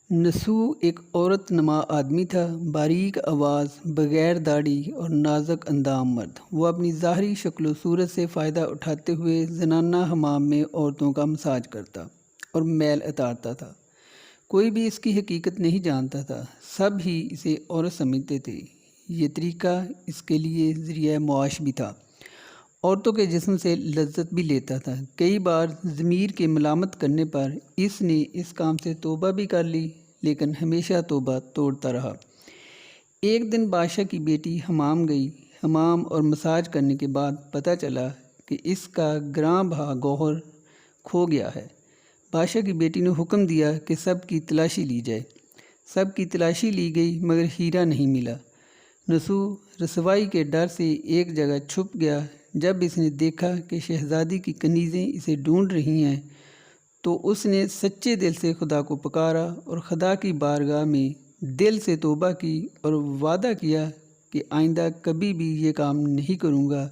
نسو ایک عورت نما آدمی تھا، باریک آواز، بغیر داڑھی اور نازک اندام مرد۔ وہ اپنی ظاہری شکل و صورت سے فائدہ اٹھاتے ہوئے زنانہ حمام میں عورتوں کا مساج کرتا اور میل اتارتا تھا۔ کوئی بھی اس کی حقیقت نہیں جانتا تھا، سب ہی اسے عورت سمجھتے تھے۔ یہ طریقہ اس کے لیے ذریعہ معاش بھی تھا، عورتوں کے جسم سے لذت بھی لیتا تھا۔ کئی بار ضمیر کے ملامت کرنے پر اس نے اس کام سے توبہ بھی کر لی، لیکن ہمیشہ توبہ توڑتا رہا۔ ایک دن بادشاہ کی بیٹی حمام گئی۔ حمام اور مساج کرنے کے بعد پتہ چلا کہ اس کا گراں بہا گوہر کھو گیا ہے۔ بادشاہ کی بیٹی نے حکم دیا کہ سب کی تلاشی لی جائے۔ سب کی تلاشی لی گئی مگر ہیرا نہیں ملا۔ نسو رسوائی کے ڈر سے ایک جگہ چھپ گیا۔ جب اس نے دیکھا کہ شہزادی کی کنیزیں اسے ڈھونڈ رہی ہیں تو اس نے سچے دل سے خدا کو پکارا اور خدا کی بارگاہ میں دل سے توبہ کی اور وعدہ کیا کہ آئندہ کبھی بھی یہ کام نہیں کروں گا،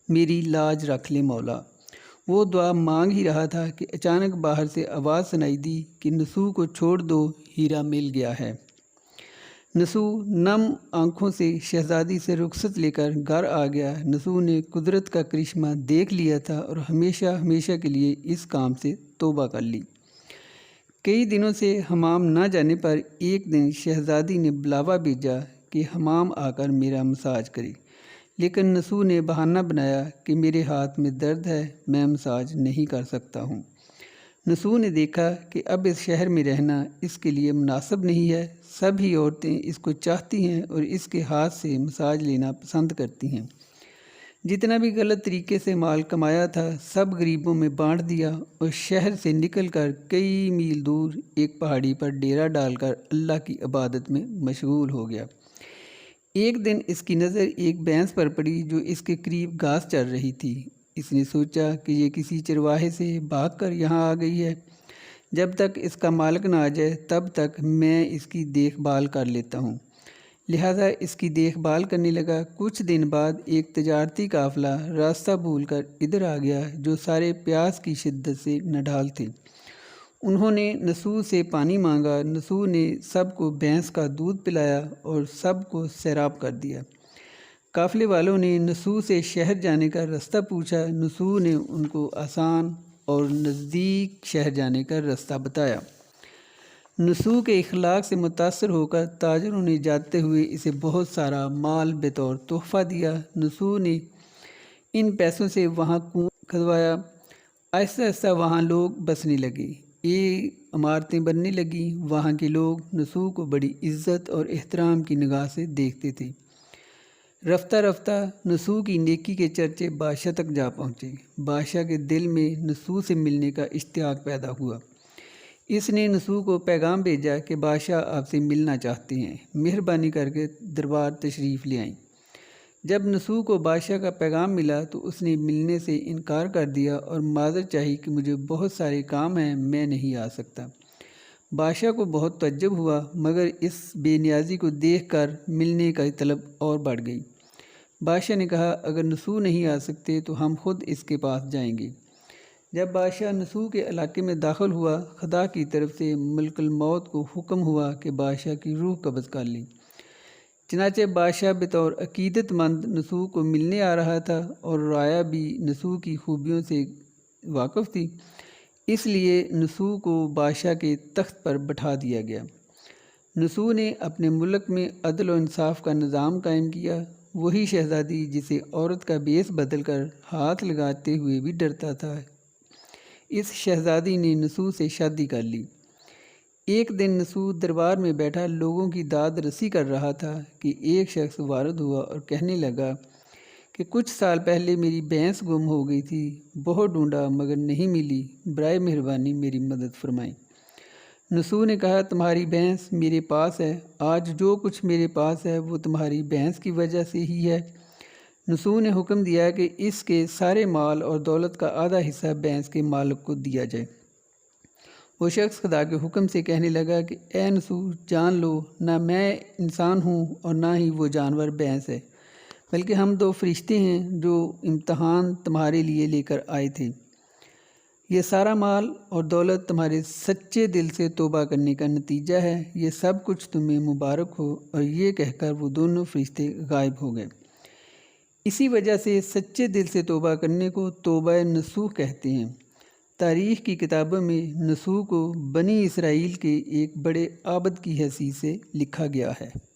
میری لاج رکھ لے مولا۔ وہ دعا مانگ ہی رہا تھا کہ اچانک باہر سے آواز سنائی دی کہ نسو کو چھوڑ دو، ہیرا مل گیا ہے۔ نسو نم آنکھوں سے شہزادی سے رخصت لے کر گھر آ گیا۔ نسو نے قدرت کا کرشمہ دیکھ لیا تھا اور ہمیشہ ہمیشہ کے لیے اس کام سے توبہ کر لی۔ کئی دنوں سے حمام نہ جانے پر ایک دن شہزادی نے بلاوا بھیجا کہ حمام آ کر میرا مساج کرے، لیکن نسو نے بہانہ بنایا کہ میرے ہاتھ میں درد ہے، میں مساج نہیں کر سکتا ہوں۔ نسو نے دیکھا کہ اب اس شہر میں رہنا اس کے لیے مناسب نہیں ہے۔ سب ہی عورتیں اس کو چاہتی ہیں اور اس کے ہاتھ سے مساج لینا پسند کرتی ہیں۔ جتنا بھی غلط طریقے سے مال کمایا تھا سب غریبوں میں بانٹ دیا اور شہر سے نکل کر کئی میل دور ایک پہاڑی پر ڈیرا ڈال کر اللہ کی عبادت میں مشغول ہو گیا۔ ایک دن اس کی نظر ایک بھینس پر پڑی جو اس کے قریب گھاس چر رہی تھی۔ اس نے سوچا کہ یہ کسی چرواہے سے بھاگ کر یہاں آ گئی ہے، جب تک اس کا مالک نہ آ جائے تب تک میں اس کی دیکھ بھال کر لیتا ہوں۔ لہٰذا اس کی دیکھ بھال کرنے لگا۔ کچھ دن بعد ایک تجارتی قافلہ راستہ بھول کر ادھر آ گیا جو سارے پیاس کی شدت سے نڈھال تھے۔ انہوں نے نسو سے پانی مانگا۔ نسو نے سب کو بھینس کا دودھ پلایا اور سب کو سیراب کر دیا۔ قافلے والوں نے نسو سے شہر جانے کا راستہ پوچھا۔ نسو نے ان کو آسان اور نزدیک شہر جانے کا راستہ بتایا۔ نسو کے اخلاق سے متاثر ہو کر تاجروں نے جاتے ہوئے اسے بہت سارا مال بطور تحفہ دیا۔ نسو نے ان پیسوں سے وہاں کنواں کھدوایا۔ آہستہ آہستہ وہاں لوگ بسنے لگے، یہ عمارتیں بننے لگیں۔ وہاں کے لوگ نسو کو بڑی عزت اور احترام کی نگاہ سے دیکھتے تھے۔ رفتہ رفتہ نسو کی نیکی کے چرچے بادشاہ تک جا پہنچے۔ بادشاہ کے دل میں نسو سے ملنے کا اشتیاق پیدا ہوا۔ اس نے نسو کو پیغام بھیجا کہ بادشاہ آپ سے ملنا چاہتے ہیں، مہربانی کر کے دربار تشریف لے آئیں۔ جب نسو کو بادشاہ کا پیغام ملا تو اس نے ملنے سے انکار کر دیا اور معذرت چاہی کہ مجھے بہت سارے کام ہیں، میں نہیں آ سکتا۔ بادشاہ کو بہت تعجب ہوا، مگر اس بے نیازی کو دیکھ کر ملنے کا طلب اور بڑھ گئی۔ بادشاہ نے کہا اگر نسو نہیں آ سکتے تو ہم خود اس کے پاس جائیں گے۔ جب بادشاہ نسو کے علاقے میں داخل ہوا، خدا کی طرف سے ملک الموت کو حکم ہوا کہ بادشاہ کی روح قبض کر لیں۔ چنانچہ بادشاہ بطور عقیدت مند نسو کو ملنے آ رہا تھا اور رعایا بھی نسو کی خوبیوں سے واقف تھی، اس لیے نسو کو بادشاہ کے تخت پر بٹھا دیا گیا۔ نسو نے اپنے ملک میں عدل و انصاف کا نظام قائم کیا۔ وہی شہزادی جسے عورت کا بیس بدل کر ہاتھ لگاتے ہوئے بھی ڈرتا تھا، اس شہزادی نے نسو سے شادی کر لی۔ ایک دن نسو دربار میں بیٹھا لوگوں کی داد رسی کر رہا تھا کہ ایک شخص وارد ہوا اور کہنے لگا کہ کچھ سال پہلے میری بھینس گم ہو گئی تھی، بہت ڈھونڈا مگر نہیں ملی، برائے مہربانی میری مدد فرمائیں۔ نسو نے کہا تمہاری بھینس میرے پاس ہے، آج جو کچھ میرے پاس ہے وہ تمہاری بھینس کی وجہ سے ہی ہے۔ نسو نے حکم دیا کہ اس کے سارے مال اور دولت کا آدھا حصہ بھینس کے مالک کو دیا جائے۔ وہ شخص خدا کے حکم سے کہنے لگا کہ اے نسو جان لو، نہ میں انسان ہوں اور نہ ہی وہ جانور بھینس ہے، بلکہ ہم دو فرشتے ہیں جو امتحان تمہارے لیے لے کر آئے تھے۔ یہ سارا مال اور دولت تمہارے سچے دل سے توبہ کرنے کا نتیجہ ہے، یہ سب کچھ تمہیں مبارک ہو۔ اور یہ کہہ کر وہ دونوں فرشتے غائب ہو گئے۔ اسی وجہ سے سچے دل سے توبہ کرنے کو توبہ نصوح کہتے ہیں۔ تاریخ کی کتابوں میں نصوح کو بنی اسرائیل کے ایک بڑے عابد کی حیثیت سے لکھا گیا ہے۔